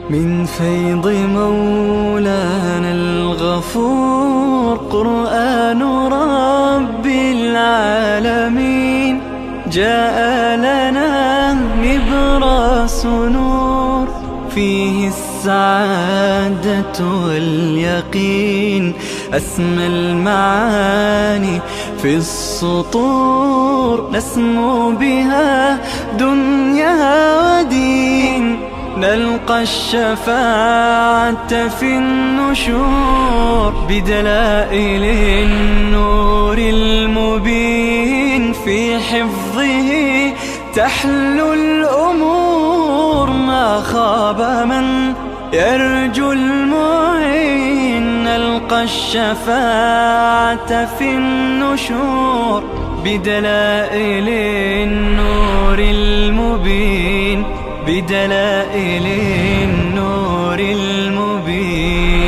من فيض مولانا الغفور قرآن رب العالمين جاء لنا نبراس نور فيه السعادة واليقين أسمى المعاني في السطور نسمو بها دنيا ودين نلقى الشفاعة في النشور بدلائل النور المبين في حفظه تحلو الأمور ما خاب من يرجو المعين نلقى الشفاعة في النشور بدلائل النور المبين بدلائل النور المبين.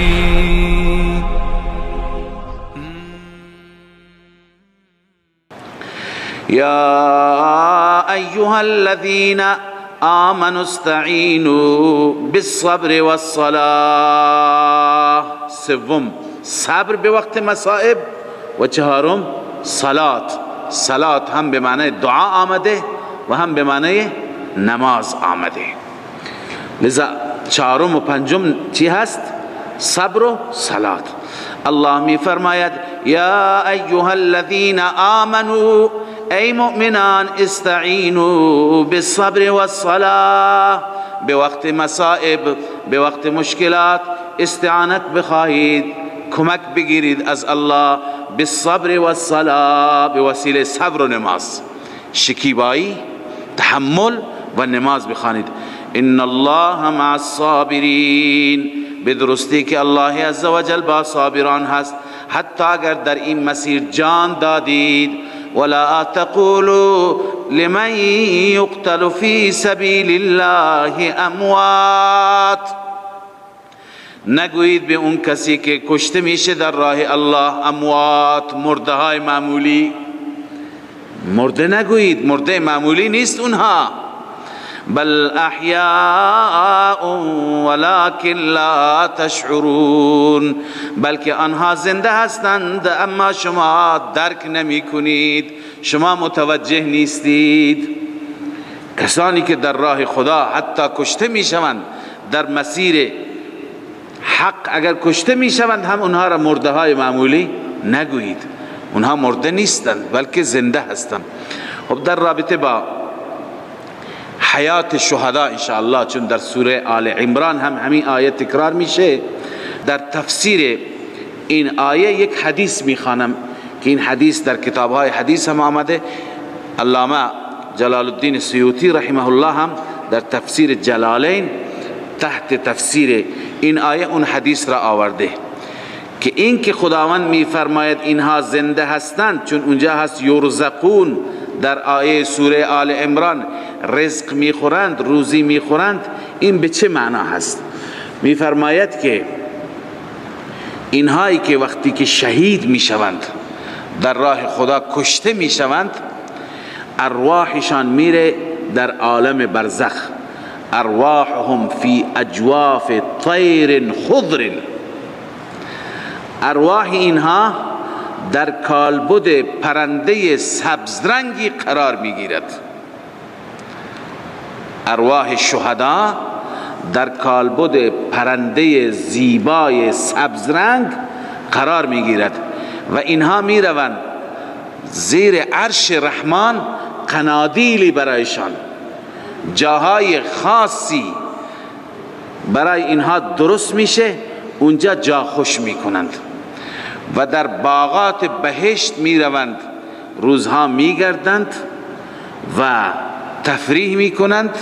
يا أيها الذين آمنوا استعينوا بالصبر والصلاة. سوم صبر بوقت مصائب و چهارم صلاة هم به معنی دعا آمده و هم به معنی نماز آمده. لذا چهارم و پنجم چی هست؟ صبر و صلات. الله می فرماید یا ایها الذین آمنوا ای مؤمنان استعینوا بالصبر والصلاة. به وقت مصائب به وقت مشکلات استعانت بخواهید کمک بگیرید از الله بالصبر والصلاة به وسیله صبر و نماز شکیبایی تحمل و نماز بخوانید. ان الله مع الصابرین به درستی که الله عزوجل با صابران هست حتی اگر در این مسیر جان دادید. ولا تقولوا لمن يقتل في سبيل الله اموات. نگویید به اون کسی که کشته میشه در راه الله اموات، مرده های معمولی. مرده نگویید، مرده معمولی نیست اونها. بل احیاء ولكن لا تشعرون. بلکه آنها زنده هستند اما شما درک نمی کنید، شما متوجه نیستید. کسانی که در راه خدا حتی کشته می شوند در مسیر حق اگر کشته می شوند هم اونها را مرده های معمولی نگویید. اونها مرده نیستند بلکه زنده هستند. خب در رابطه با حیات شهدا انشاءالله چون در سوره آل عمران هم همین آیه تکرار میشه، در تفسیر این آیه یک حدیث میخوانم که این حدیث در کتابهای حدیث هم آمده. علامه جلال الدین سیوطی رحمه الله هم در تفسیر جلالین تحت تفسیر این آیه اون حدیث را آورده که این که خداوند میفرماید اینها زنده هستند چون اونجا هست یرزقون در آیه سوره آل عمران رزق میخورند، روزی میخورند. این به چه معنا هست؟ میفرماید که اینهایی که وقتی که شهید میشوند در راه خدا کشته میشوند ارواحشان میره در عالم برزخ. ارواحهم فی اجواف طیر خضر. ارواح اینها در کالبد پرنده سبزرنگی قرار میگیرد. ارواح شهدا در کالبد پرنده زیبای سبزرنگ قرار میگیرد و اینها میروند زیر عرش رحمان. قنادیلی برایشان، جاهای خاصی برای اینها درست میشه، اونجا جا خوش میکنند و در باغات بهشت میروند، روزها میگردند و تفریح میکنند،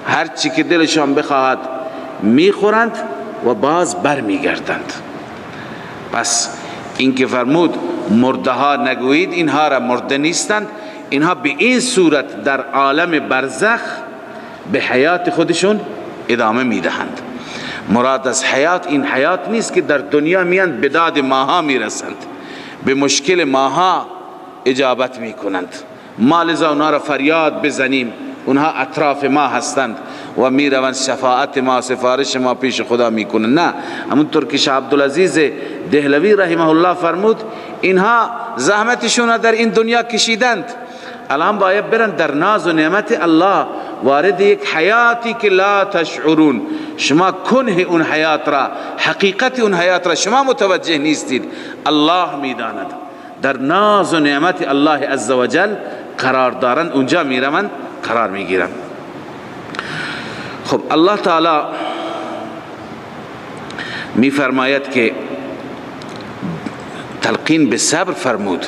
هرچی که دلشان بخواهد میخورند و باز بر میگردند. پس این که فرمود مرده ها نگویید اینها را مرده نیستند، اینها به این صورت در عالم برزخ به حیات خودشون ادامه میدهند. مراد از حیات این حیات نیست که در دنیا میان به داد ماها میرسند، به مشکل ماها اجابت میکنند. ما لذا اونها را فریاد بزنیم، اونها اطراف ما هستند و میروند شفاعت ما سفارش ما پیش خدا میکنن. نه، همونطور که شیخ عبدالعزیز دهلوی رحمه الله فرمود اینها زحمتشون در این دنیا کشیدند، الان باید برن در ناز و نعمت الله وارد یک حیاتی که لا تشعرون، شما کنه اون حیات را، حقیقت اون حیات را شما متوجه نیستید، الله میداند. در ناز و نعمت الله عزوجل قرار دارن، اونجا میروند قرار میگیرن. خب الله تعالی میفرماید که تلقین به صبر فرمود،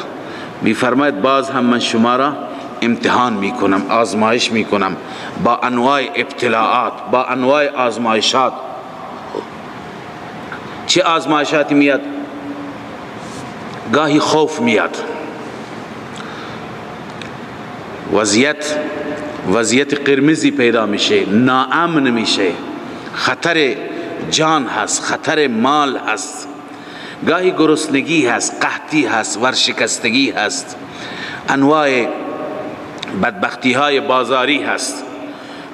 میفرماید باز هم من شما را امتحان میکنم، آزمایش میکنم با انواع ابتلاعات، با انواع آزمایشات. چه آزمایشاتی میاد؟ گاهی خوف میاد، وضعیت قرمزی پیدا میشه، ناامن میشه، خطر جان هست، خطر مال هست، گاهی گرسنگی هست، قحطی هست، ورشکستگی هست، انواع بدبختی های بازاری هست.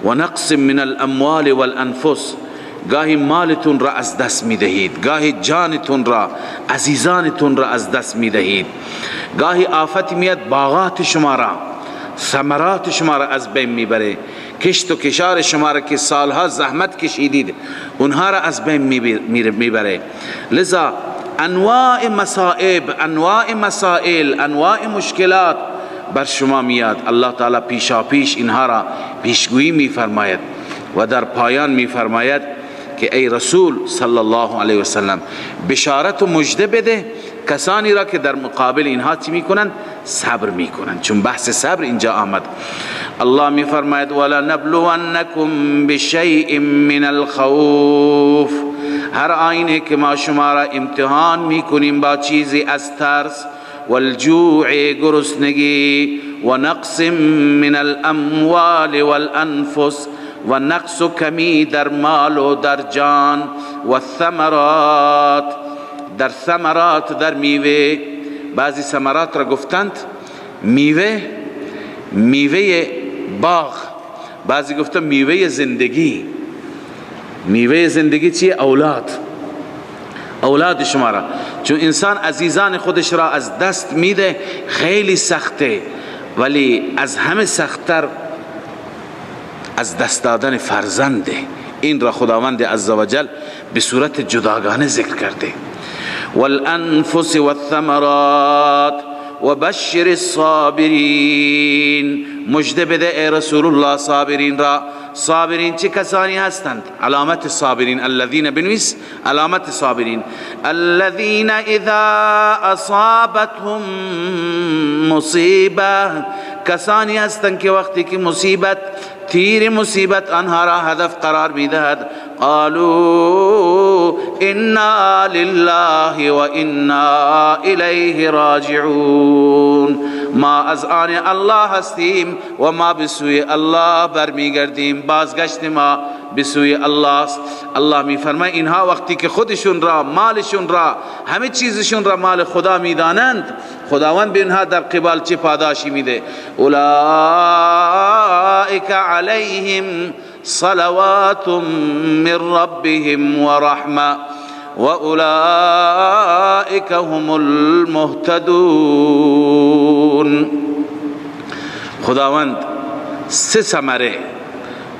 و نقص من الاموال والانفس، گاهی مالتون را از دست میدهید، گاهی جانتون را، عزیزانتون را از دست میدهید، گاهی آفت میاد باغات شما را، ثمرات شما را از بین میبره، کشت و کشار شما را که سالها زحمت کشیدید اونها را از بین میبره. لذا انواع مصائب، انواع مسائل، انواع مشکلات بر شما میاد. الله تعالی پیشا پیش اینها را پیشگویی میفرماید و در پایان میفرماید که ای رسول صلی الله علیه وسلم بشارت و مژده بده کسانی را که در مقابل اینها چی میکنن؟ صبر میکنن. چون بحث صبر اینجا آمد. الله میفرماید ولنبلونکم بشیء من الخوف، هر آینه که ما شما را امتحان میکنیم با چیزی از ترس، والجوع گرسنگی، و نقص من الاموال والانفس، و نقص و کمی در مال و در جان، و ثمرات، در ثمرات در میوه. بعضی ثمرات را گفتند میوه باغ، بعضی گفتند میوه زندگی. میوه زندگی چیه؟ اولاد شما را. چون انسان عزیزان خودش را از دست میده خیلی سخته، ولی از همه سختتر از دست دادن فرزنده. این را خداوند عزوجل به صورت جداگانه ذکر کرده. والانفس والثمرات وبشر الصابرین، مژده بده ای رسول الله صابرین را. صابرین چه کسانی هستند؟ علامت صابرین، الذین بنویس علامت صابرین، الذین اذا اصابتهم مصیبه، کسانی هستند که وقتی که مصیبت، تیر مصیبت آنها را هدف قرار میدهد، قالوا انا لله و انا الیه راجعون، ما از آن الله هستیم و ما به سوی الله برمیگردیم، بازگشت ما به سوی الله است. الله میفرماید اینها وقتی که خودشون را، مالشون را، همه چیزشون را مال خدا میدانند، خداوند به اینها در قبال چه پاداشی میده؟ اولئک علیهم صلوات من ربهم و رحمه و اولئک هم المهتدون. خداوند سه ثمره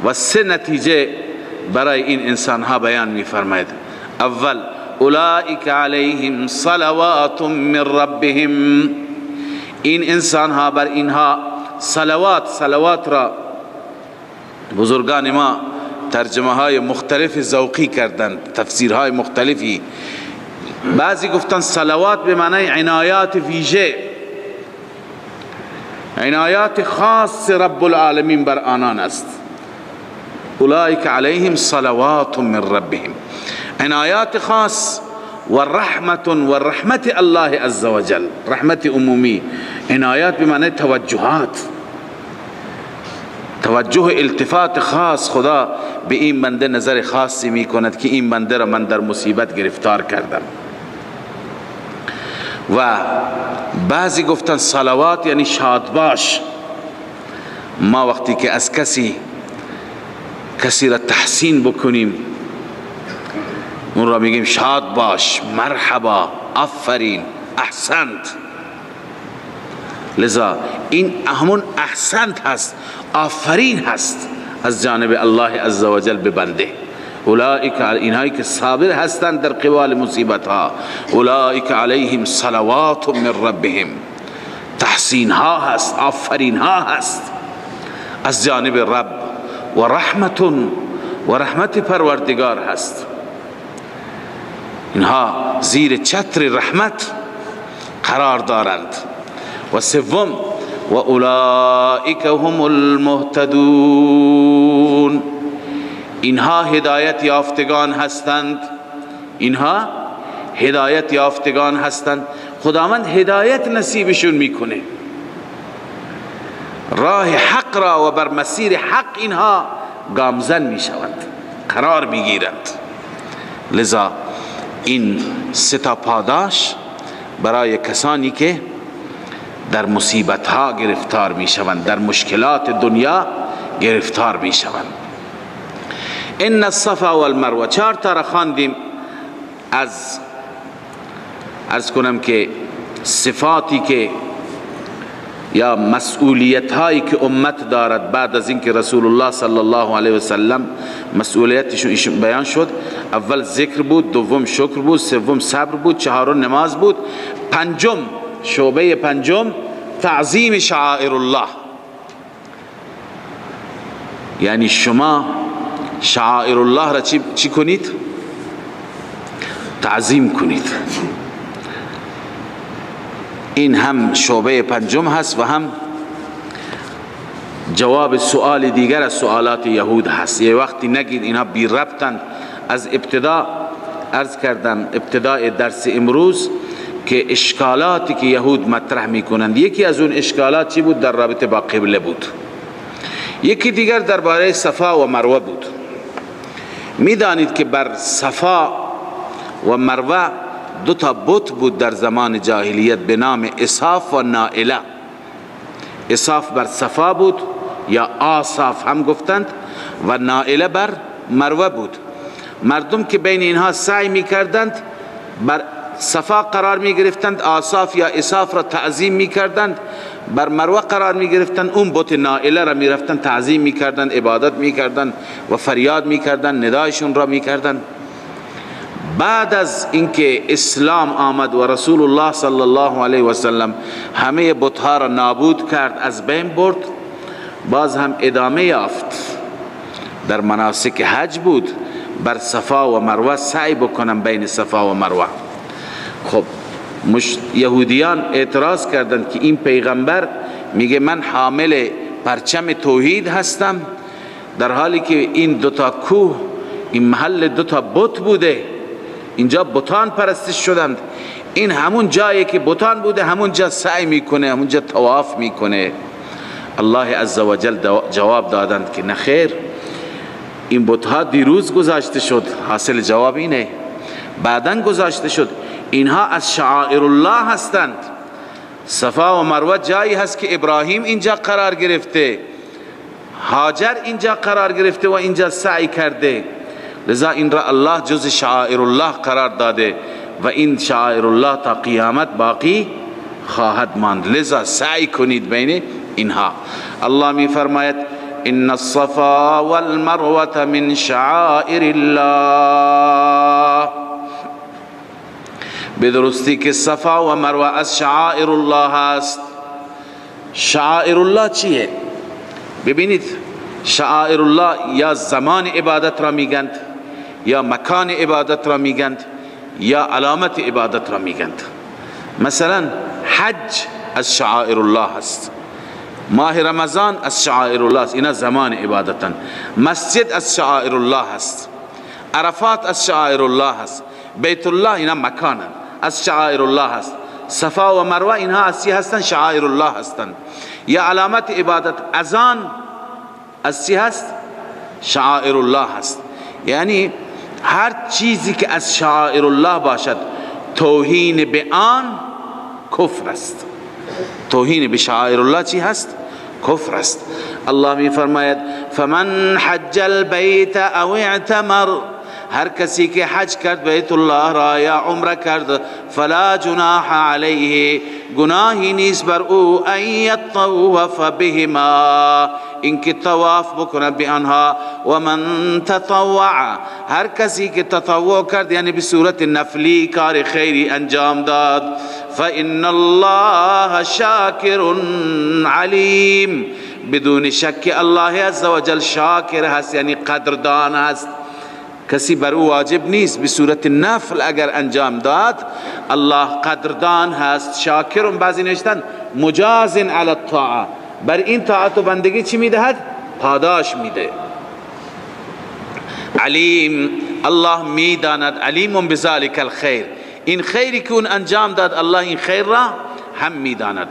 و سه نتیجه برای این انسان ها بیان می فرماید. اول اولئک علیهم صلوات من ربهم، این انسان ها بر اینها صلوات را بزرگان ما ترجمه های مختلف ذوقی کردند، تفسیرهای مختلفی. بعضی گفتن صلوات به معنی عنایات ویژه، عنایات خاص رب العالمین بر آنان است. اولئک علیهم صلوات من ربهم، عنایات خاص و رحمت و رحمت الله عزوجل، رحمت عمومی. عنایات به معنی توجهات، توجه التفات خاص. خدا به این بنده نظر خاصی می کند که این بنده را من در مصیبت گرفتار کردم. و بعضی گفتن صلوات یعنی شاد باش. ما وقتی که از کسی کسی را تحسین بکنیم اون را میگیم شاد باش، مرحبا، آفرین، احسنت. لذا این همون احسنت هست، آفرین هست از جانب الله عزوجل به بنده. اولئک، اینهایی که صابر هستند در قبال مصیبت ها، اولئک علیهم صلوات من ربهم، تحسین ها هست، آفرین ها هست از جانب رب، و رحمت، و رحمت پروردگار هست. اینها زیر چتر رحمت قرار دارند. و سوم، و اولئک هم المهتدون، اینها هدایت یافتگان هستند. اینها هدایت یافتگان هستند. خداوند هدایت نصیبشون میکنه، راه حق را و بر مسیر حق اینها گامزن میشوند، قرار میگیرند. لذا این سه تا پاداش برای کسانی که در مصیبت ها گرفتار میشوند، در مشکلات دنیا گرفتار میشوند. ان الصفا والمروه، 4 تا را خواندیم از عرض کنم که صفاتی که یا مسئولیت هایی که امت دارد بعد از اینکه رسول الله صلی الله علیه و سلم مسئولیتشون بیان شد. اول ذکر بود، دوم شکر بود، سوم صبر بود، چهارم نماز بود، پنجم شعبه پنجم تعظیم شعائر الله. یعنی شما شعائر الله را چی کنید؟ تعظیم کنید. این هم شعبه پنجم هست و هم جواب سؤال دیگر از سؤالات یهود هست. یه وقتی نگید اینها بی ربطن. از ابتدا عرض کردم، ابتدای درس امروز، که اشکالاتی که یهود مطرح میکنند، یکی از اون اشکالات چی بود؟ در رابطه با قبله بود. یکی دیگر درباره صفا و مروه بود. میدانید که بر صفا و مروه 2 تا بت بود در زمان جاهلیت به نام اصاف و نائله. اصاف بر صفا بود یا آصاف هم گفتند، و نائله بر مروه بود. مردم که بین اینها سعی میکردند بر صفا قرار میگرفتند، آصاف یا اصاف را تعظیم میکردند، بر مروه قرار میگرفتند، اون بت نائله را میرفتند تعظیم میکردند، عبادت میکردند و فریاد میکردند، ندایشون را میکردند. بعد از اینکه اسلام آمد و رسول الله صلی الله علیه و سلم همه بت‌ها را نابود کرد، از بین برد، باز هم ادامه یافت. در مناسک حج بود بر صفا و مروه سعی بکنن بین صفا و مروه. خب یهودیان اعتراض کردند که این پیغمبر میگه من حامل پرچم توحید هستم، در حالی که این 2 تا کوه، این محل 2 تا بت بوده، اینجا بتان پرستش شدند. این همون جایی که بتان بوده همون جا سعی میکنه، همون جا طواف میکنه. الله عزوجل جواب دادند که نخیر، این بتها دیروز گذاشته شد. حاصل جواب اینه، بعدن گذاشته شد. اینها از شعائر الله هستند. صفا و مروه جایی هست که ابراهیم اینجا قرار گرفته، هاجر اینجا قرار گرفته و اینجا سعی کرده. لذا این را الله جز شعائر الله قرار داده و این شعائر الله تا قیامت باقی خواهد ماند. لذا سعی کنید بین اینها. الله می فرماید ان الصفا والمروه من شعائر الله، به درستی که صفا و مروه از شعائر الله است. شعائر الله چیه؟ ببینید، شعائر الله یا زمان عبادت را میگند، یا مکان عبادت را میگند، یا علامت عبادت را میگند. مثلا حج از شعائر الله است، ماه رمضان از شعائر الله است، اینا زمان عبادتن. مسجد از شعائر الله است، عرفات از شعائر الله است، بیت الله اینا مکانن از شعائر الله است. صفا و مروه اینها از چی هستند؟ شعائر الله هستند. یا علامت عبادت اذان از چی هست؟ شعائر الله هست. یعنی هر چیزی که از شعائر الله باشد توهین به آن کفر است. توهین به شعائر الله چی هست؟ کفر است. الله می فرماید فمن حج البیت او اعتمر، هر کسی که حج کرد بیت الله را یا عمره کرد، فلا جناح علیه، گناهی نیست بر او، ان یطوف بهما، اینکه طواف بکنه به آنها. و من تطوع، هر کسی که تطوع کرد یعنی به صورت نفلی کار خیری انجام داد، فإن الله شاکر علیم، بدون شک الله عز وجل شاکر هست یعنی قدردان است. کسی بر او واجب نیست، به صورت نفل اگر انجام داد الله قدردان هست. شاکرون بعضی نوشتن مجاز علی الطاعه، بر این طاعت و بندگی چی میدهد؟ پاداش میده. علیم، الله میداند، علیم بذلک الخیر، این خیری که اون انجام داد الله این خیر را هم میداند.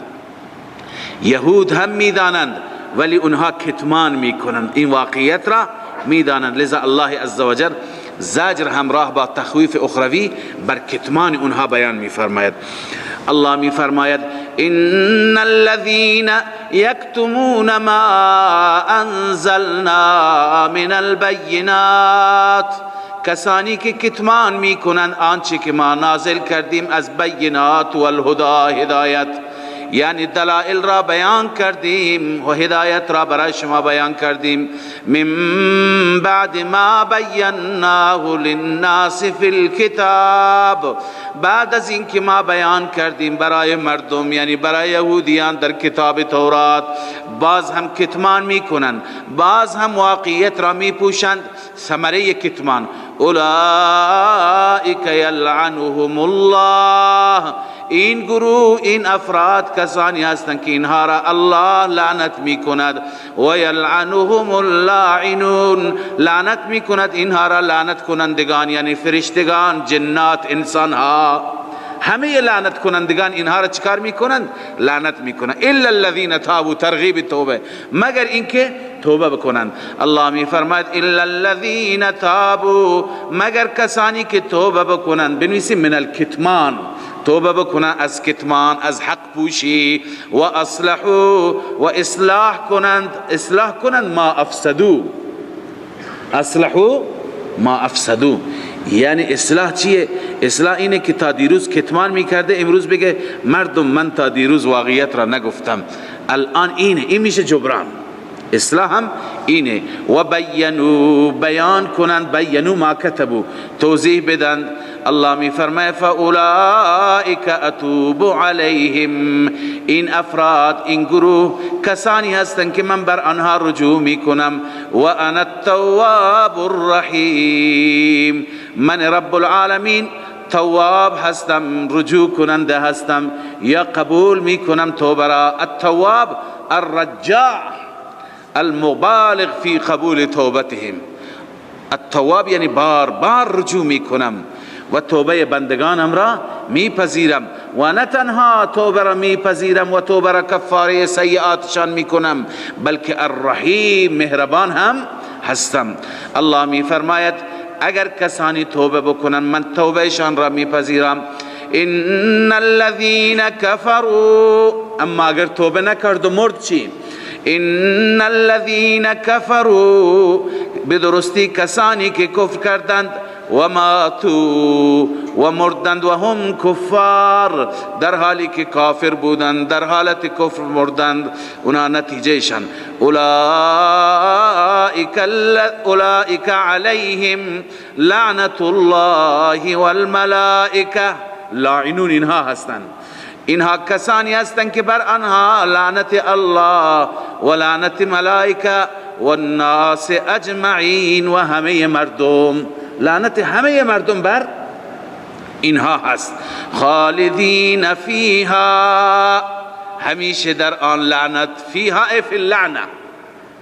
یهود هم میدانند ولی اونها کتمان میکنند، این واقعیت را میدانند، لذا الله عزوجل زجر همراه با تخویف اخروی بر کتمان اونها بیان میفرماید. الله میفرماید ان الذين يكتمون ما انزلنا من البينات، کسانی که کتمان میکنند آنچه که ما نازل کردیم از بینات و الهدى، هدایت یعنی دلائل را بیان کردیم و هدایت را برای شما بیان کردیم. من بعد ما بیناه للناس فی الكتاب، بعد از اینکه ما بیان کردیم برای مردم یعنی برای یهودیان در کتاب تورات، باز هم کتمان میکنند، باز هم واقعیت را میپوشند. ثمره کتمان اولئک یلعنهم الله، این گروه، این افراد کسانی هستند که اینها را الله لعنت میکند. و یلعنهم اللاعنون، لعنت میکند اینها را لعنت کنندگان یعنی فرشتگان، جنات، انسان ها، همه لعنت کنندگان اینها را چکار میکنند؟ لعنت میکنند. الا الذين تابوا، ترغیب توبه، مگر اینکه توبه بکنند. الله میفرماید الا الذين تابوا، مگر کسانی که توبه بکنند، بنویسیم من الکتمان، توبه بکنند از کتمان، از حق پوشی، و اصلحوا، و اصلاح کنند ما افسدو، اصلحوا ما افسدو، یعنی اصلاح چیه؟ اصلاح اینه که تا دیروز کتمان میکرده امروز بگه مردم من تا دیروز واقعیت را نگفتم، الان اینه، این میشه جبران. اصلاح هم اینه. و بینو، بیان کنند، بینو ما کتبو، توضیح بدن. الله می فرماید فاولئک اتوب علیهم، این افراد، این گروه کسانی هستند که من بر آنها رجوع می کنم. و انا التواب الرحیم، من رب العالمین تواب هستم، رجوع کننده هستم یا قبول می کنم توبه را. التواب الرجاع المبالغ فی قبول توبتهم، التواب یعنی بار بار رجوع می کنم و توبه بندگانم را میپذیرم، و نه تنها توبه را میپذیرم و توبه را کفاره سیئاتشان میکنم، بلکه الرحیم، مهربان هم هستم. الله میفرماید اگر کسانی توبه بکنن من توبهشان را میپذیرم. ان الذين كفروا، اما اگر توبه نکرد و مرد چی؟ ان الذين كفروا، بدرستی کسانی که کفر کردند، و ماتوا، و مردند و هم کفار، در حالی که کافر بودند، در حالت کفر مردند، اونا نتیجهشان اولئک علیهم لعنت الله والملائکه، لاعنون اینها هستند، اینها کسانی هستند که بر آنها لعنت الله و لعنت ملائکه و الناس اجمعین، و همه مردم، لعنت همه مردم بر اینها هست. خالدین فیها، همیشه در آن لعنت، فیها ای فی اللعنه،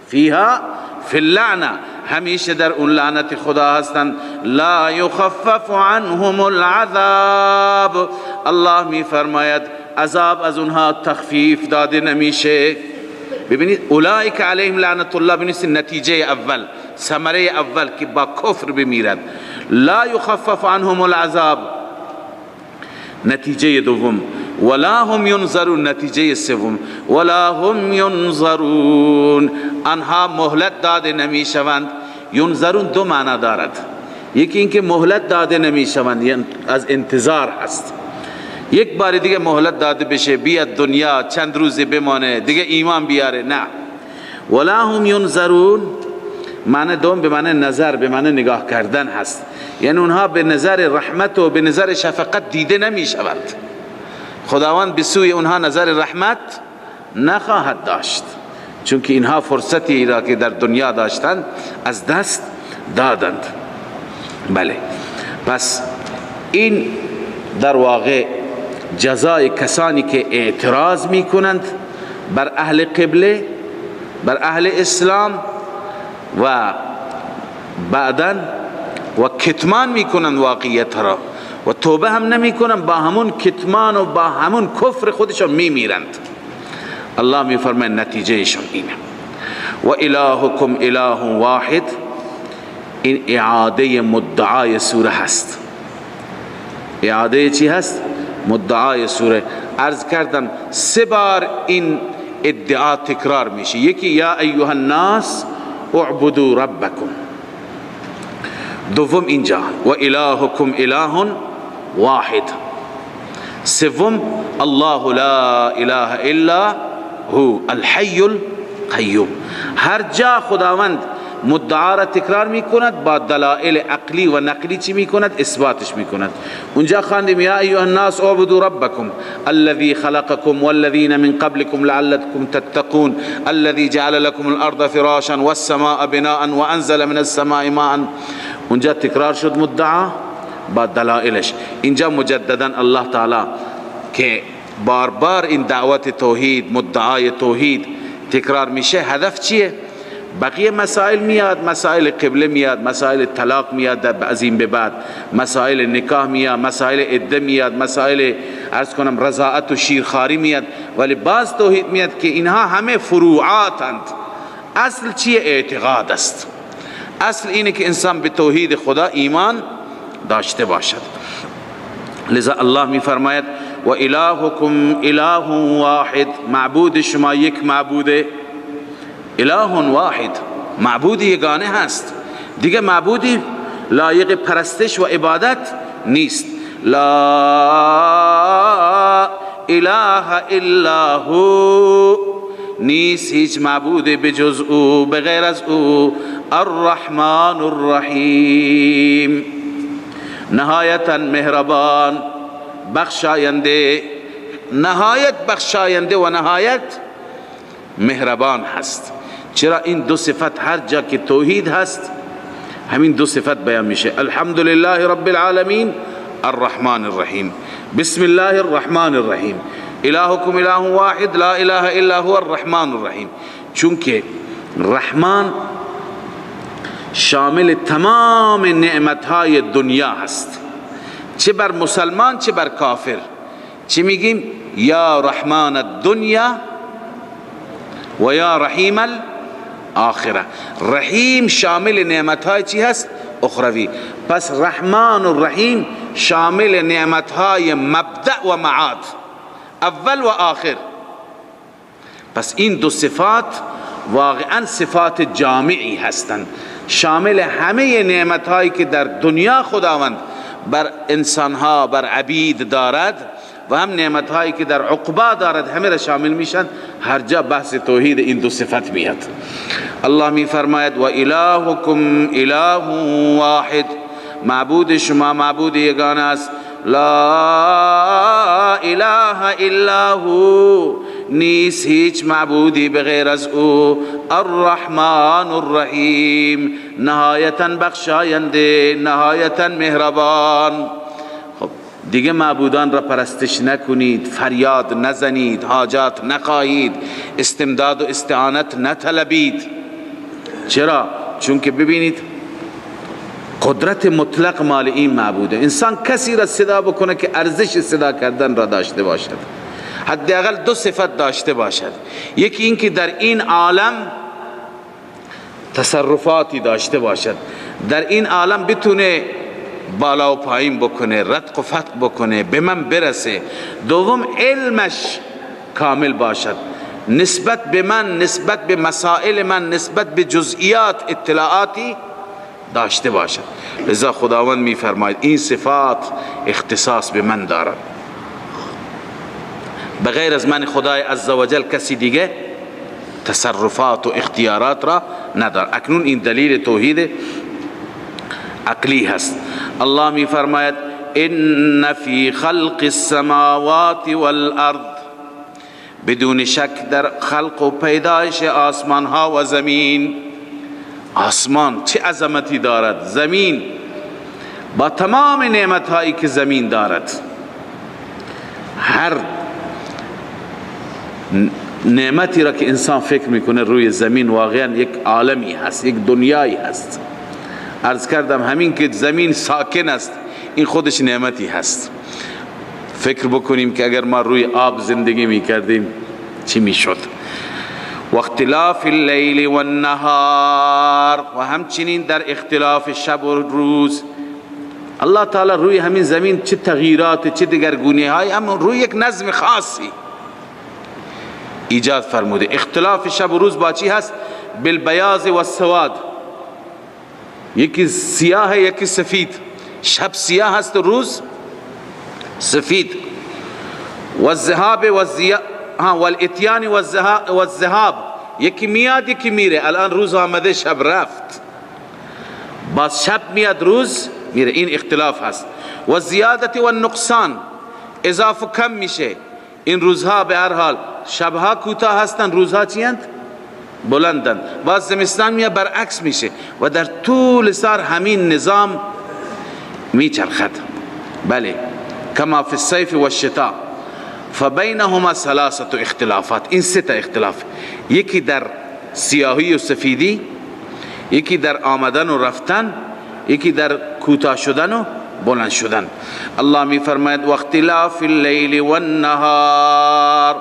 فیها فی اللعنه، همیشه در اون لعنت خدا هستند. لا یخفف عنهم العذاب، الله می فرماید عذاب از اونها تخفیف داده نمیشه. ببینید اولئک علیهم لعنت الله، ببینید نتیجه اول، ثمره اول که با کفر بمیرد. لا یخفف عنهم العذاب، نتیجه دوم ولا هم ینظرون، نتیجه سوم ولا هم ینظرون، آنها مهلت داده نمی شوند. ینظرون دو معنی دارد، یکی اینکه مهلت داده نمی شوند، یعنی از انتظار هست، یک بار دیگه مهلت داده بشه بیاد دنیا چند روزی بمانه دیگه ایمان بیاره، نه. ولا هم ینظرون معنی دوم به معنی نظر، به معنی نگاه کردن هست، یعنی اونها به نظر رحمت و به نظر شفقت دیده نمی شود. خداوند به سوی اونها نظر رحمت نخواهد داشت، چون که اینها فرصتی را که در دنیا داشتند از دست دادند. بله، پس این در واقع جزای کسانی که اعتراض می کنند بر اهل قبله، بر اهل اسلام و بعداً و کتمان می کنند واقعیت را و توبه هم نمی کنند، با همون کتمان و با همون کفر خودشون می میرند. الله می فرماید نتیجهشون اینه. و الهکم اله واحد، این اعاده مدعای سوره هست. اعاده چی هست؟ مدعای سوره. عرض کردم 3 بار این ادعا تکرار میشه. یکی یا ایها الناس اعبدوا ربکم، دوم اینجا و الهکم اله واحد، سوم الله لا اله الا هو الحی القیوم. هر جا خداوند مدعا را تکرار می کند با دلائل عقلی و نقلی چی می کند؟ اثباتش می کند. اونجا خواندیم یا ایها الناس اعبدوا ربکم الذی خلقکم والذین من قبلکم لعلکم تتقون الذی جعل لكم الارض فراشا والسماء بناء وانزل من السماء ماء. اونجا تکرار شد مدعا با دلائلش. اینجا مجددا الله تعالی که بار بار این دعوت توحید، مدعای توحید تکرار میشه، هدف چیه؟ بقیه مسائل میاد، مسائل قبله میاد، مسائل طلاق میاد از این به بعد، مسائل نکاح میاد، مسائل عده میاد، مسائل عرض کنم رضاعت و شیرخواری میاد، ولی باز توحید میاد که اینها همه فروعاتند. اصل چیه؟ اعتقاد است. اصل اینه که انسان به توحید خدا ایمان داشته باشد. لذا الله می فرماید و الهکم اله واحد، معبود شما یک معبوده، اله واحد، معبود یگانه هست، دیگه معبودی لایق پرستش و عبادت نیست. لا اله الا هو، نیست هیچ معبود بجز او، بغیر از او. الرحمن الرحیم، نهایتا مهربان، بخشاینده، نهایت بخشاینده و نهایت مهربان هست. چرا این دو صفت هر جا که توحید هست همین دو صفت بیان میشه. الحمدلله رب العالمین الرحمن الرحیم، بسم الله الرحمن الرحیم، الهکم اله واحد لا اله الا هو الرحمن الرحیم. چون که رحمان شامل تمام نعمتهای دنیا هست، چه بر مسلمان چه بر کافر. چه میگیم؟ یا رحمان الدنیا و یا رحیم الاخره. رحیم شامل نعمتهای چی هست؟ اخروی. پس رحمان و رحیم شامل نعمتهای مبدأ و معاد، اول و آخر. پس این دو صفات واقعا صفات جامعی هستند، شامل همه نعمتهایی که در دنیا خداوند بر انسانها، بر عبید دارد و هم نعمتهایی که در عقبا دارد، همه را شامل میشن. هر جا بحث توحید این دو صفت میاد. الله می فرماید و الهکم اله واحد، معبود شما معبود یگانه است. لا اله الا هو، نیست هیچ معبودی بغیر از او. الرحمن الرحیم، نهایتا بخشاینده، نهایتا مهربان. خب دیگه معبودان را پرستش نکنید، فریاد نزنید، حاجات نخواهید، استمداد و استعانت نطلبید. چرا؟ چون که ببینید قدرت مطلق مال این معبوده. انسان کسی را صدا بکنه که ارزش صدا کردن را داشته باشد، حداقل دو صفت داشته باشد. یکی این که در این عالم تصرفاتی داشته باشد، در این عالم بتونه بالا و پایین بکنه، رتق و فتق بکنه، به من برسه. دوم علمش کامل باشد، نسبت به من، نسبت به مسائل من، نسبت به جزئیات اطلاعاتی داشته باشد. لذا خداوند میفرماید این صفات اختصاص به من دارد، بغیر از من خدای عزوجل کسی دیگه تصرفات و اختیارات را ندارد. اکنون این دلیل توحید عقلی هست. الله می فرماید ان فی خلق السماوات والارض، بدون شک در خلق و پیدایش آسمان ها و زمین. آسمان چه عظمتی دارد، زمین با تمام نعمت هایی که زمین دارد، هر نعمتی را که انسان فکر میکنه روی زمین واقعا یک عالمی هست، یک دنیایی هست. عرض کردم همین که زمین ساکن است این خودش نعمتی هست. فکر بکنیم که اگر ما روی آب زندگی میکردیم چی میشد. و اختلاف اللیل و النهار، و همچنین در اختلاف شب و روز. الله تعالی روی همین زمین چه تغییرات، چه دگرگونی های، اما روی یک نظم خاصی ایجاد فرموده. اختلاف شب و روز با چی هست؟ بالبیاض و السواد، یکی سیاه یکی سفید. شب سیاه هست و روز سفید. و الذهاب و الاتیان و الذهاب، یکی میاد یکی میره. الان روز آمده شب رفت، باز شب میاد روز میره. این اختلاف هست. و زیادت و النقصان، اضاف و کم میشه. این روزها به هر حال شبها کوتاه هستند، روزها چیند؟ بلندند. باز زمستان میاد برعکس میشه و در طول سال همین نظام میچرخد. بله، کما فی الصیف و الشتاء فبینهما ثلاثه اختلافات. این سه تا اختلاف، یکی در سیاهی و سفیدی، یکی در آمدن و رفتن، یکی در کوتاه شدن و بلند شدن. الله می فرماید و اختلاف اللیل و النهار،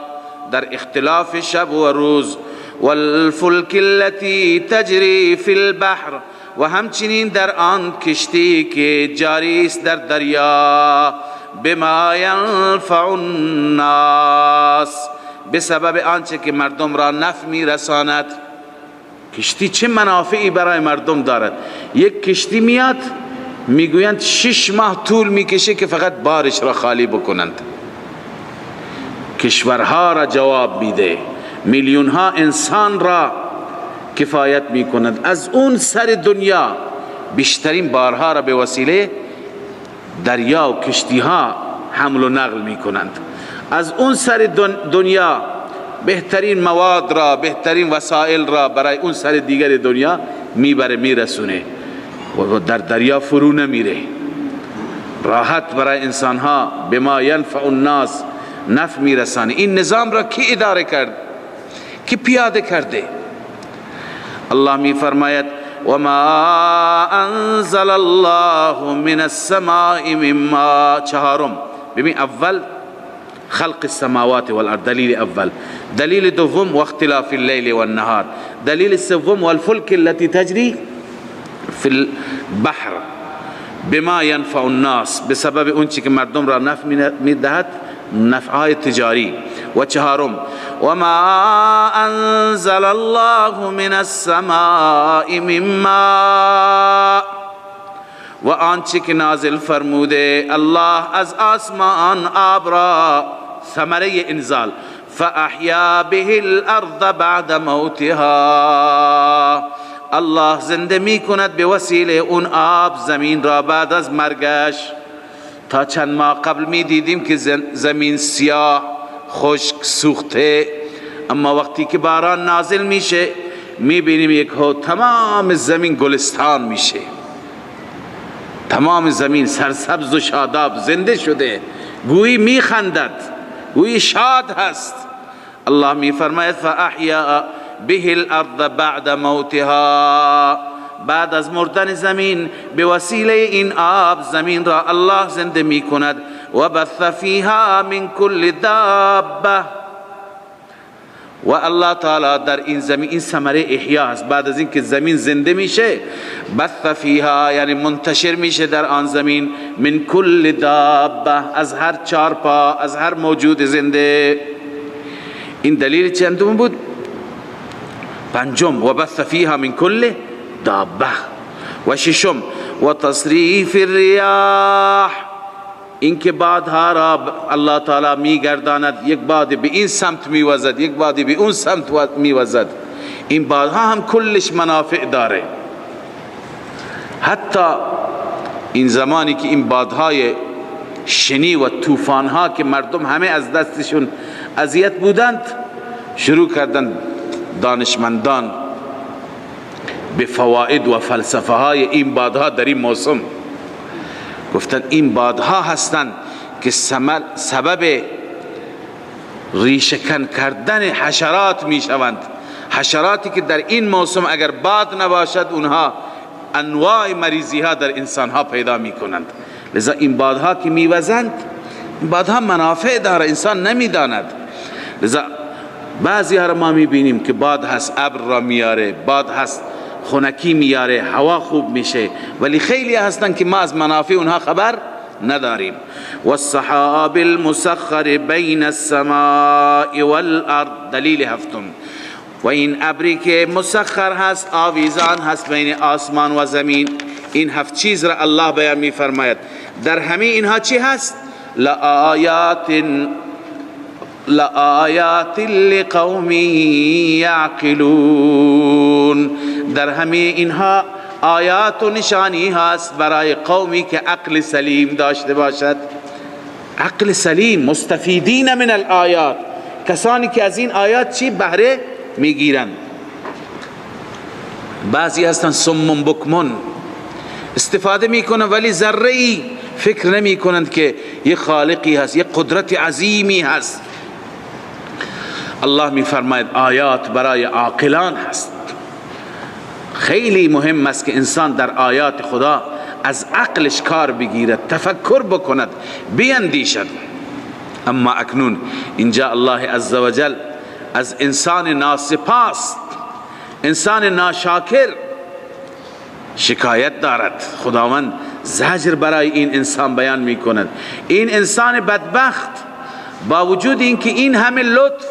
در اختلاف شب و روز. والفلک التي تجری فی البحر، و همچنین در آن کشتی که جاری است در دریا. بما ینفع الناس، به سبب آنچه که مردم را نفع میرساند. کشتی چه منافعی برای مردم دارد. یک کشتی میاد میگویند 6 ماه طول میکشه که فقط بارش را خالی بکنند. کشورها را جواب میده، میلیون ها انسان را کفایت میکند. از اون سر دنیا بیشترین بارها را به وسیله دریا و کشتی ها حمل و نقل میکنند. از اون سر دنیا بهترین مواد را، بهترین وسایل را برای اون سر دیگر دنیا میبره، میرسونه و در دریا فرو نمیره. راحت برای انسان ها بما ینفع الناس نفع میرسانه. این نظام را کی اداره کرد؟ کی پیاده کرده؟ الله می فرماید و ما انزل الله من السماء مما. چهارم، ببین اول خلق السماوات والارض، دلیل اول. دلیل دوم و اختلاف اللیل والنهار. دلیل سوم والفلک التي تجری فی البحر بما ینفع الناس، بسبب اون چی که مردم را نفع میدهد، نفعهای تجاری. و چهارم و ما انزل الله من السماء مما، و آنچه که نازل فرموده الله از آسمان آب را، ثمره انزال. فاحیا به الارض بعد موتها، الله زنده می کند به وسیله اون آب زمین را بعد از مرگش. تا چند ماه قبل می دیدیم که زمین سیاه خشک سوخته، اما وقتی که باران نازل میشه می بینیم یک تمام زمین گلستان میشه، تمام زمین سرسبز و شاداب زنده شده، گویی می خندد، گویی شاد هست. الله می فرماید فاحیا به الارض بعد موتها، بعد از مردن زمین به وسیله این آب زمین را الله زنده می کند. و بث فیها من کل دابه، و الله تعالی در این زمین، این ثمره احیا است، بعد از اینکه زمین زنده میشه، بث فیها یعنی منتشر میشه در آن زمین، من کل دابه، از هر چارپا، از هر موجود زنده. این دلیل چندم بود؟ پنجم، و بث فیها من کل دابه. و ششم، و تصریف الریاح، اینکه بادها را الله تعالی میگرداند، یک باد به این سمت میوزد، یک باد به اون سمت میوزد. این بادها هم کلش منافع داره. حتی این زمانی که این بادهای شنی و طوفانها که مردم همه از دستشون اذیت بودند، شروع کردند دانشمندان به فواید و فلسفه های این بادها در این موسم. گفتن این بادها هستند که سبب ریشه‌کن کردن حشرات می شوند. حشراتی که در این موسم اگر باد نباشد، اونها انواع مریضی ها در انسان ها پیدا می کنند. لذا این بادها که می وزند، این بادها منافع داره، انسان نمی داند. لذا بعضی ها را ما می بینیم که باد هست ابر را میاره، باد هست خنکی میاره، هوا خوب میشه، ولی خیلی هستن که ما از منافع اونها خبر نداریم. والسحاب المسخر بین السماء والارض، دلیل هفتم. و این ابری که مسخر هست، آویزان هست بین آسمان و زمین. این هفت چیز را الله بیان میفرماید. در همه اینها چی هست؟ لآیات لقوم یعقلون. در همه اینها آیات و نشانی هست برای قومی که عقل سلیم داشته باشد. عقل سلیم، مستفیدین من الآیات، کسانی که از این آیات چی بهره میگیرند. بعضی هستن صم بکمون، استفاده میکنن ولی ذره‌ای فکر نمیکنند که یه خالقی هست، یه قدرت عظیمی هست. الله میفرماید آیات برای عاقلان هست. خیلی مهم است که انسان در آیات خدا از عقلش کار بگیرد، تفکر بکند، بیندیشد. اما اکنون اینجا الله عزوجل از انسان ناسپاس، انسان ناشاکر شکایت دارد. خداوند زجر برای این انسان بیان میکند. این انسان بدبخت با وجود اینکه این همه لطف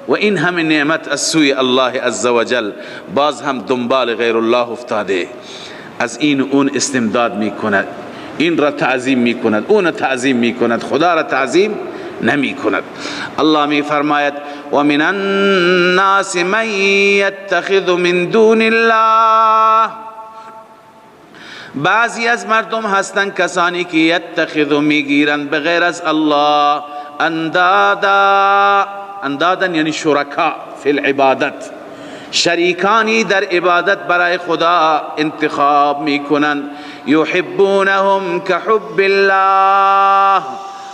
و این همه نعمت از سوی الله عزوجل، باز هم دنبال غیر الله افتاده، از این اون استمداد میکند، این را تعظیم میکند، اون را تعظیم میکند، خدا را تعظیم نمی کند. الله می فرماید و من الناس من یتخذ من دون الله، بعضی از مردم هستند کسانی که یتخذ میگیرند بغیر از الله اندادا یعنی شرکا فی العبادت، شریکانی در عبادت برای خدا انتخاب میکنند. یحبونهم کحب الله،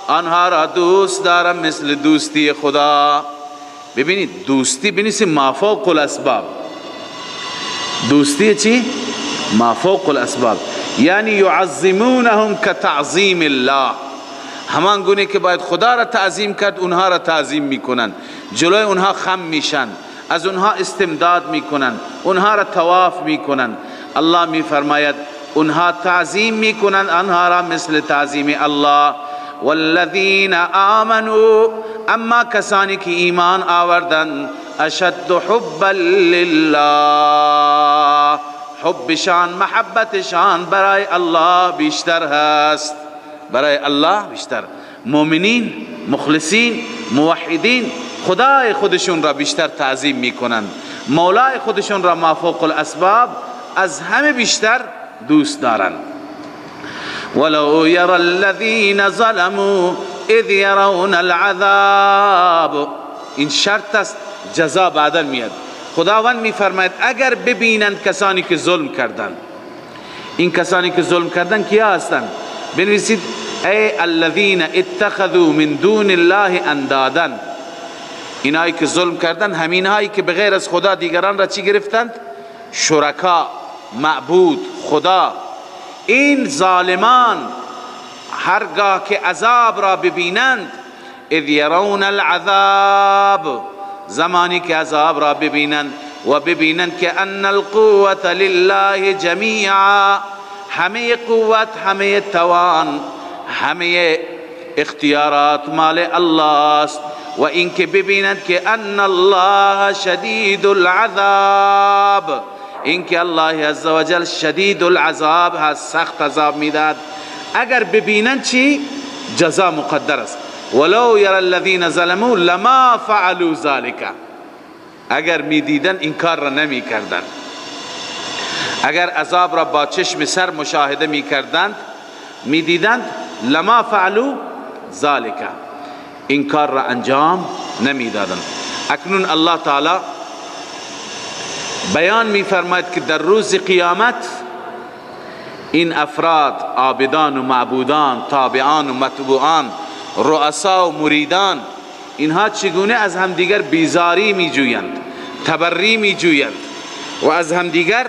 آنها را دوست دارم مثل دوستی خدا. ببینید دوستی بنویسید ما فوق الاسباب. دوستی چی؟ ما فوق الاسباب، یعنی یعظمونهم کتعظیم الله. همان گونه که باید خدا را تعظیم کرد، اونها را تعظیم میکنن، جلوی اونها خم میشن، از اونها استمداد میکنن، اونها را طواف میکنن. الله میفرماید اونها تعظیم میکنن آنها را مثل تعظیم الله. والذین آمنوا، اما کسانی که ایمان آوردن، اشد حبا لله، حبشان، محبتشان برای الله بیشتر هست، برای الله بیشتر. مؤمنین، مخلصین، موحدین خدای خودشون را بیشتر تعظیم میکنند، مولای خودشون را ما فوق الاسباب از همه بیشتر دوست دارند. ولو يرى الذين ظلموا اذ يرون العذاب، این شرط است، جزا بعدا میاد. خداوند میفرماید اگر ببینند کسانی که ظلم کردند. این کسانی که ظلم کردند کیا هستند؟ بنویسید ای الذين اتخذوا من دون الله اندادا، اینایی که ظلم کردند همینایی که بغیر از خدا دیگران را چی گرفتند؟ شرکا، معبود، خدا. این ظالمان هرگاه که عذاب را ببینند، اذ یرون العذاب، زمانی که عذاب را ببینند و ببینند که ان القوة لله جمیعا، همه قوت، همه توان، همه اختیارات مال الله است. و اینکه ببینند که ان الله شدید العذاب، اینکه الله عزوجل شدید العذاب هست، سخت عذاب میداد. اگر ببینند چی؟ جزا مقدر است. ولو یرى الذین ظلموا لما فعلوا ذلك، اگر میدیدن این کار را نمی کردند. اگر عذاب را با چشم سر مشاهده می کردند، می دیدند، لما فعلوا ذالک، این کار را انجام نمی دادند. اکنون الله تعالی بیان می فرماید که در روز قیامت این افراد، عابدان و معبودان، تابعان و متبوعان، رؤسا و مریدان، اینها چگونه از همدیگر بیزاری می جویند، تبری می جویند و از همدیگر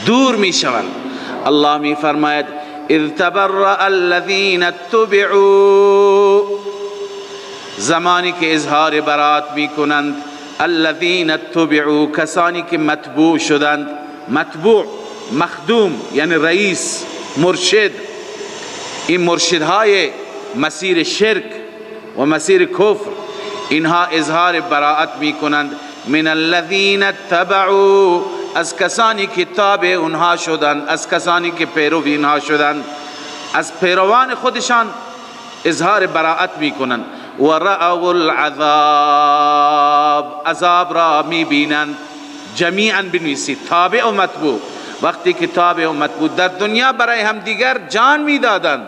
دور می شوند. الله می فرماید اذ تبرأ الذین اتبعوا، زمانی که اظهار برات می کنند، الذین اتبعوا، کسانی که متبوع شدند. متبوع، مخدوم یعنی رئیس، مرشد. این مرشدهای مسیر شرک و مسیر کفر، اینها اظهار براءت می کنند. من الذین اتبعوا، از کسانی که تابع اونها شدند، از کسانی که پیرو اینها شدند، از پیروان خودشان اظهار براءت می کنند. و رأوا العذاب، عذاب را می بینند. جمیعا بنویسید، تابع و متبوع. وقتی که تابع و متبوع در دنیا برای همدیگر جان می دادند،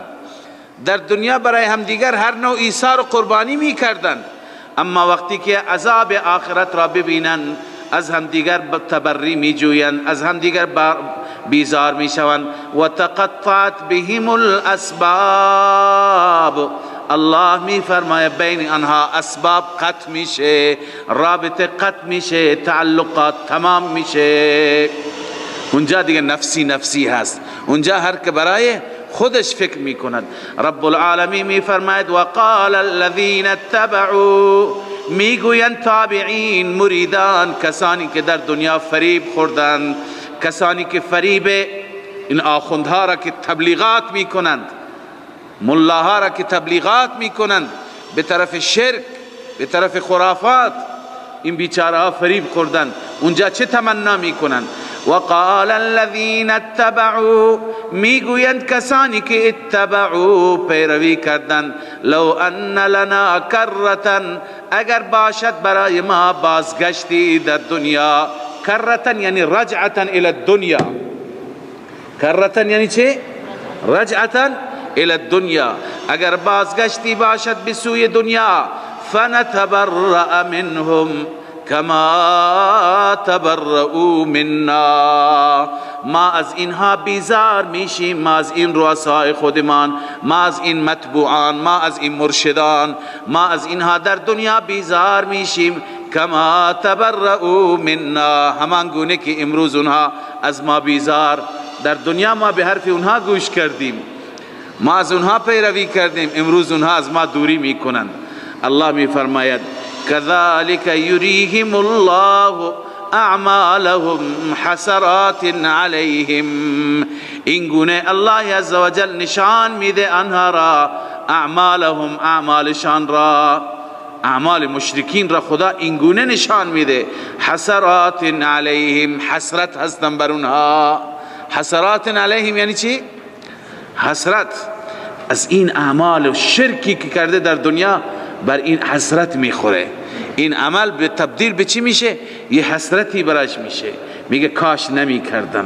در دنیا برای همدیگر هر نوع ایثار و قربانی می کردند، اما وقتی که عذاب آخرت را ببینند از همدیگر تبری می جویند، از همدیگر بیزار می شوند. و تقطعت بهم الاسباب، الله می فرماید بین آنها اسباب قطع میشه، رابطه قطع میشه، تعلقات تمام میشه. اونجا دیگه نفسی نفسی هست، اونجا هر که برای خودش فکر میکند. رب العالمین میفرماید وقال الذین اتبعوا، میگویند تابعین، مریدان، کسانی که در دنیا فریب خوردند، کسانی که فریب این آخوندها را که تبلیغات میکنند، ملاها را که تبلیغات میکنند به طرف شرک، به طرف خرافات، این بیچاره ها فریب خوردند. اونجا چه تمنا میکنند؟ وقال الذين اتبعوا، میگویند کسانی که اتبعوا، پیروی کردند، لو ان لنا کرة، اگر باشد برای ما بازگشتی در دنیا. کرة یعنی رجعة الى الدنیا. کرة یعنی چه؟ رجعة الى الدنیا، اگر بازگشتی باشد به سوی دنیا. فنتبرأ منهم کما تبرؤوا منا، ما از اینها بیزار میشیم، ما از این رؤسای خودمان، ما از این متبوعان، ما از این مرشدان، ما از اینها در دنیا بیزار میشیم. کما تبرؤوا منا، همان گونه که امروز اونها از ما بیزار، در دنیا ما به حرف اونها گوش کردیم، ما از اونها پیروی کردیم، امروز اونها از ما دوری میکنند. الله میفرماید كذلك يريهم الله اعمالهم حسرات عليهم، این گونه الله عزوجل نشان میده آنها را، اعمالهم، اعمالشان را، اعمال مشرکین را خدا این گونه نشان میده. حسرات علیهم، حسرت هستن بر اونها. حسرات علیهم یعنی چی؟ حسرت از این اعمال و شرکی که کرده در دنیا، بر این حسرت میخوره. این عمل به تبدیل به چی میشه؟ یه حسرتی براش میشه، میگه کاش نمی کردم،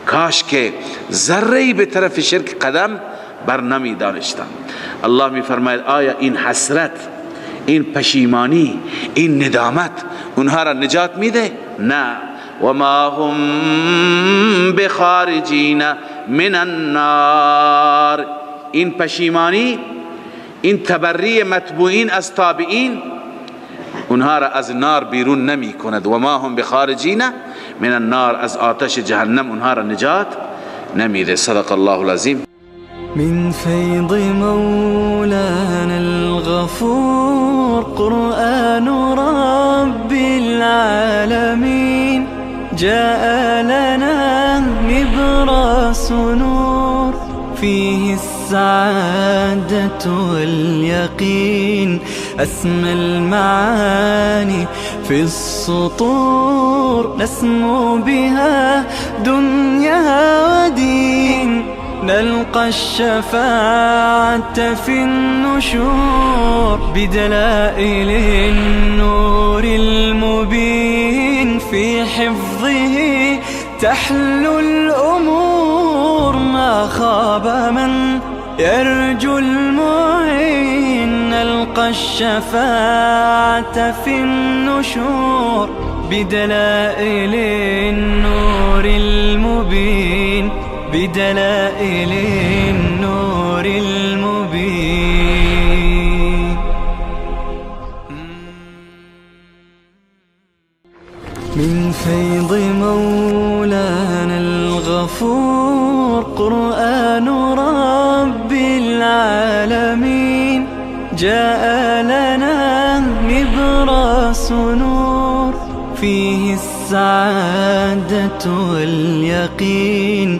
کاش که ذره‌ای به طرف شرک قدم بر نمی داشتم. الله میفرماید آیا این حسرت، این پشیمانی، این ندامت اونها را نجات میده؟ نه. وما هم بخارجین من النار، این پشیمانی، این تبری متبوعین از تابعین اونها را از نار بیرون نمی کند. و ما هم بخارجین من النار، از آتش جهنم اونها را نجات نمیده. صدق الله العظیم. من فيض مولانا الغفور قرآن رب العالمين جاء لنا نبراس نور فيه السعادة واليقين أسمى المعاني في السطور نسمو بها دنيا ودين نلقى الشفاعة في النشور بدلائل النور المبين في حفظه تحلو الأمور ما خاب من يرجو المعين نلقى الشفاعة في النشور بدلائل النور المبين بدلائل النور المبين من فيض مولانا الغفور قرآن رب العالمين جاء لنا نبراس نور فيه السعادة واليقين